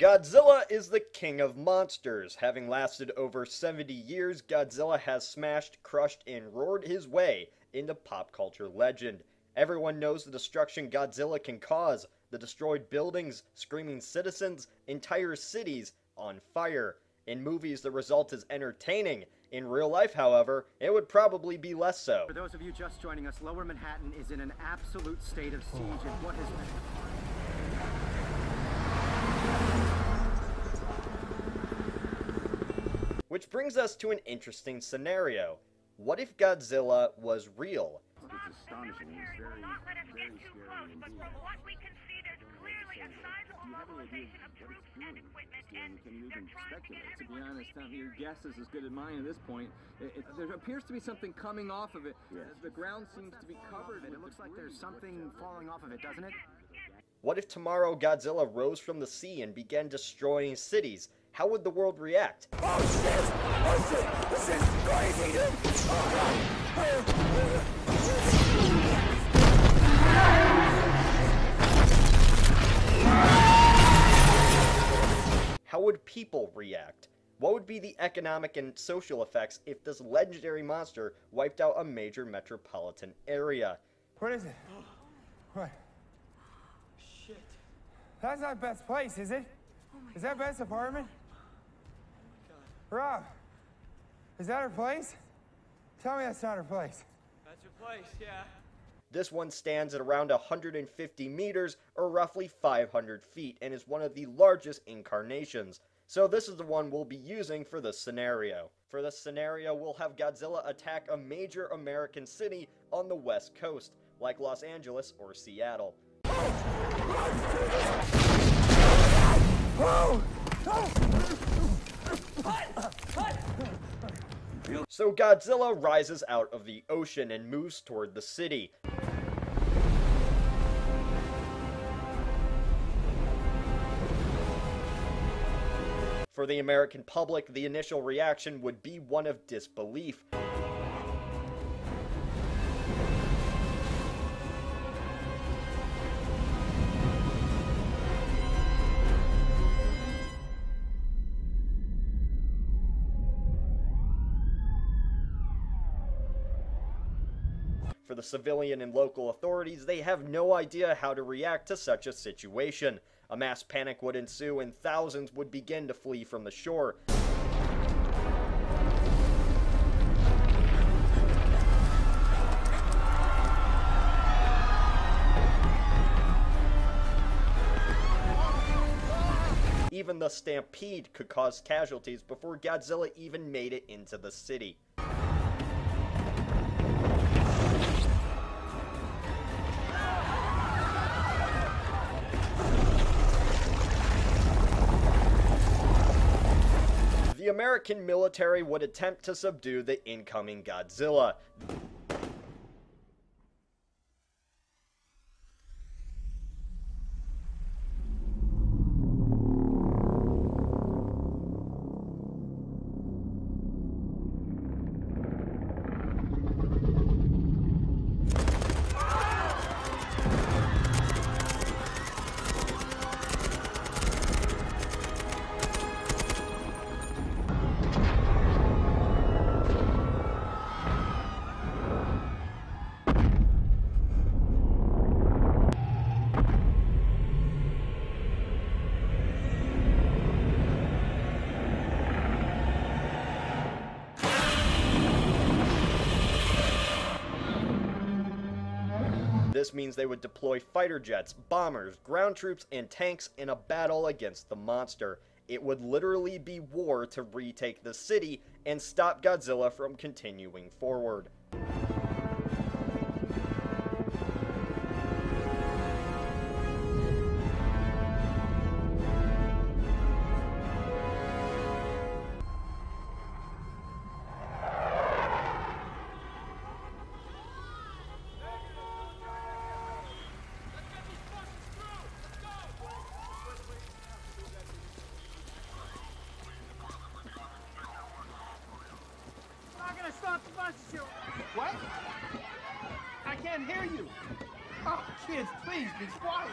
Godzilla is the king of monsters. Having lasted over 70 years, Godzilla has smashed, crushed, and roared his way into pop culture legend. Everyone knows the destruction Godzilla can cause, the destroyed buildings, screaming citizens, entire cities on fire. In movies, the result is entertaining. In real life, however, it would probably be less so. For those of you just joining us, Lower Manhattan is in an absolute state of siege in what has been... Which brings us to an interesting scenario. What if Godzilla was real? It's astonishing. It's very scary indeed. But from what we can see, there's clearly a sizable mobilization of troops and equipment, and can you even speculate? To be honest, your guess is as good as mine at this point. There appears to be something coming off of it. Yes. The ground seems to be covered. It looks like there's something falling off of it, doesn't it? What if tomorrow Godzilla rose from the sea and began destroying cities? How would the world react? Oh shit! Oh shit! This is crazy, dude! How would people react? What would be the economic and social effects if this legendary monster wiped out a major metropolitan area? What is it? What? Shit. That's not Beth's place, is it? Is that Beth's apartment? Rob, is that her place? Tell me that's not her place. That's your place, yeah. This one stands at around 150 meters, or roughly 500 feet, and is one of the largest incarnations. So this is the one we'll be using for this scenario. For this scenario, we'll have Godzilla attack a major American city on the West Coast, like Los Angeles or Seattle. So Godzilla rises out of the ocean and moves toward the city. For the American public, the initial reaction would be one of disbelief. For the civilian and local authorities, they have no idea how to react to such a situation. A mass panic would ensue and thousands would begin to flee from the shore. Even the stampede could cause casualties before Godzilla even made it into the city. The American military would attempt to subdue the incoming Godzilla. This means they would deploy fighter jets, bombers, ground troops, and tanks in a battle against the monster. It would literally be war to retake the city and stop Godzilla from continuing forward. What? I can't hear you. Oh, kids, please be quiet.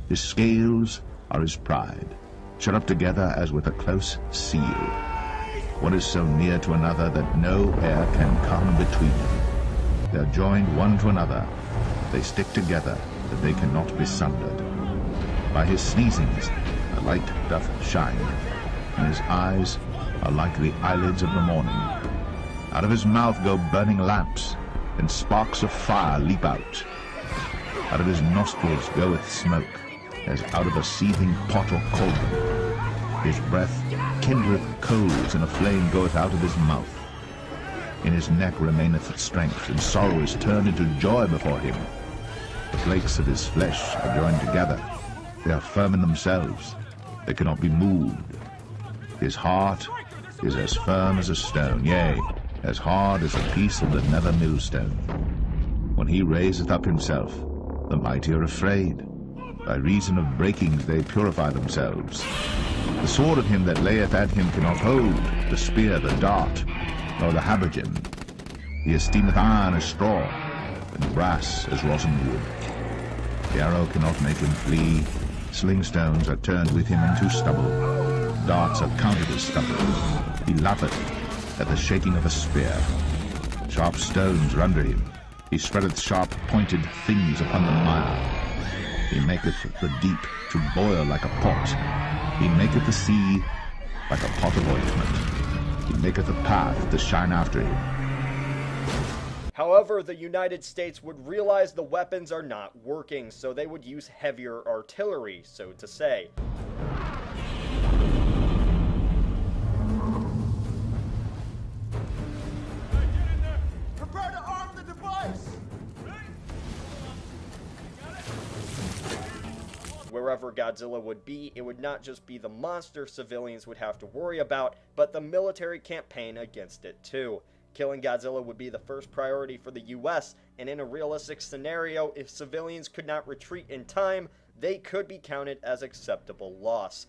His scales are his pride, shut up together as with a close seal. One is so near to another that no air can come between them. They are joined one to another. They stick together, that they cannot be sundered. By his sneezings a light doth shine, and his eyes are like the eyelids of the morning. Out of his mouth go burning lamps, and sparks of fire leap out. Out of his nostrils goeth smoke, as out of a seething pot or cauldron. His breath kindleth coals, and a flame goeth out of his mouth. In his neck remaineth strength, and sorrow is turned into joy before him. The flakes of his flesh are joined together. They are firm in themselves. They cannot be moved. His heart is as firm as a stone, yea, as hard as a piece of the nether millstone. When he raiseth up himself, the mighty are afraid. By reason of breakings they purify themselves. The sword of him that layeth at him cannot hold, the spear, the dart, nor the habergeon. He esteemeth iron as straw, and brass as rotten wood. The arrow cannot make him flee. Sling stones are turned with him into stubble. Darts are counted as stubble. He laugheth at the shaking of a spear. Sharp stones are under him. He spreadeth sharp pointed things upon the mire. He maketh the deep to boil like a pot. He maketh the sea like a pot of ointment. He maketh a path to shine after him. However, the United States would realize the weapons are not working, so they would use heavier artillery, so to say. Prepare to arm the device! Wherever Godzilla would be, it would not just be the monster civilians would have to worry about, but the military campaign against it too. Killing Godzilla would be the first priority for the US, and in a realistic scenario, if civilians could not retreat in time, they could be counted as acceptable loss.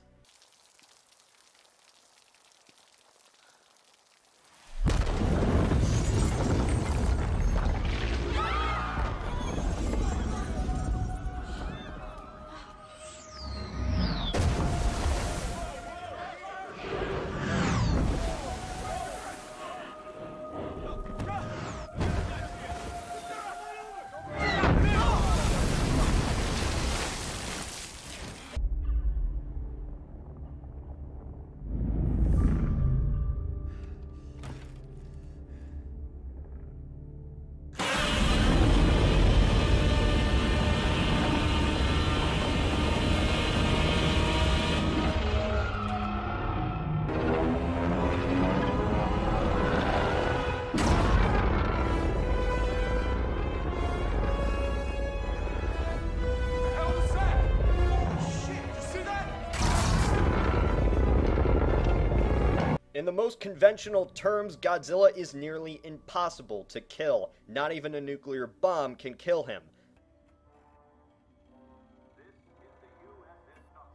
In the most conventional terms, Godzilla is nearly impossible to kill. Not even a nuclear bomb can kill him.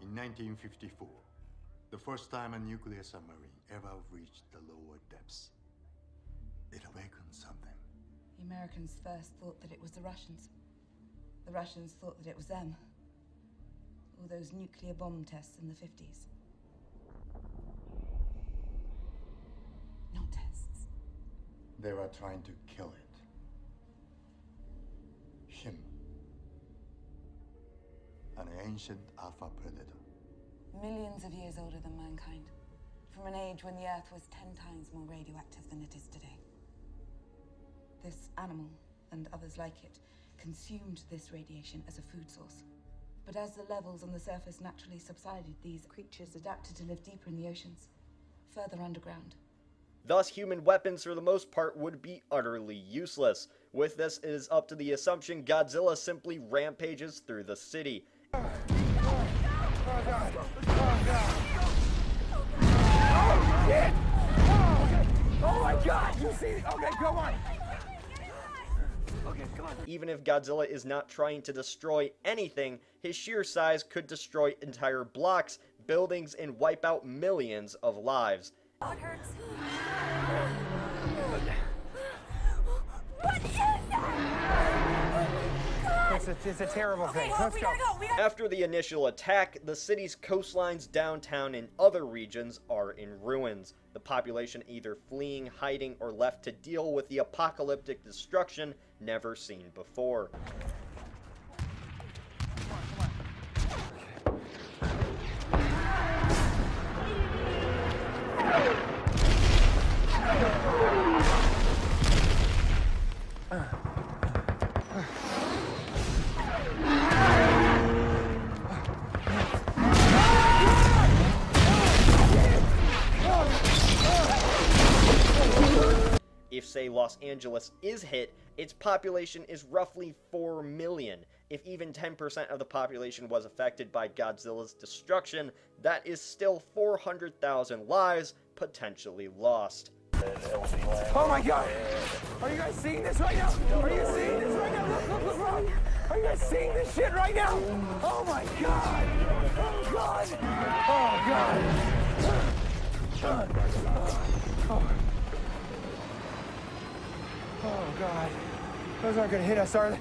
In 1954, the first time a nuclear submarine ever reached the lower depths, it awakened something. The Americans first thought that it was the Russians. The Russians thought that it was them. All those nuclear bomb tests in the 50s. Not tests. They were trying to kill it. Him. An ancient alpha predator. Millions of years older than mankind. From an age when the Earth was 10 times more radioactive than it is today. This animal, and others like it, consumed this radiation as a food source. But as the levels on the surface naturally subsided, these creatures adapted to live deeper in the oceans, further underground. Thus, human weapons for the most part would be utterly useless. With this, it is up to the assumption Godzilla simply rampages through the city. Oh God! Oh God! Oh shit! Oh my God! You see? Okay, come on. Okay, come on. Even if Godzilla is not trying to destroy anything, his sheer size could destroy entire blocks, buildings, and wipe out millions of lives. Oh, it hurts. What is that? Oh my God! it's a terrible thing. Let's go. After the initial attack, the city's coastlines, downtown, and other regions are in ruins. The population either fleeing, hiding, or left to deal with the apocalyptic destruction never seen before. If, say, Los Angeles is hit, its population is roughly 4 million. If even 10% of the population was affected by Godzilla's destruction, that is still 400,000 lives potentially lost. Oh my god! Are you guys seeing this right now? Are you seeing this right now? Look! Are you guys seeing this shit right now? Oh my god! Oh god! Oh god. Those aren't gonna hit us, are they?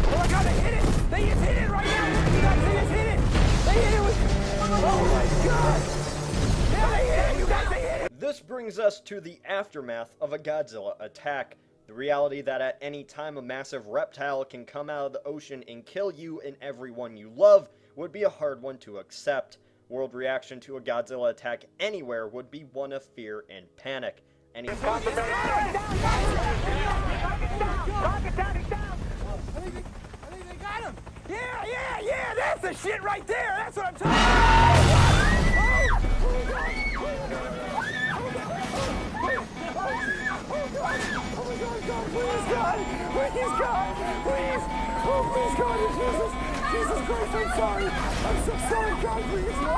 Oh my god, they hit it! They just hit it right now! You guys, they just hit it! They hit it with... Oh my god! Yeah, they hit it! You guys, they hit it! This brings us to the aftermath of a Godzilla attack. The reality that at any time a massive reptile can come out of the ocean and kill you and everyone you love would be a hard one to accept. World reaction to a Godzilla attack anywhere would be one of fear and panic. I think they got him! Yeah, that's the shit right there! That's what I'm talking about! Please, God, Jesus Christ, I'm sorry! I'm so sorry, God, please, no!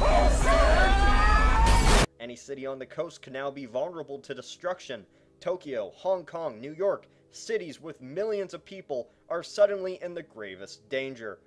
Oh, shit! Any city on the coast can now be vulnerable to destruction. Tokyo, Hong Kong, New York, cities with millions of people are suddenly in the gravest danger.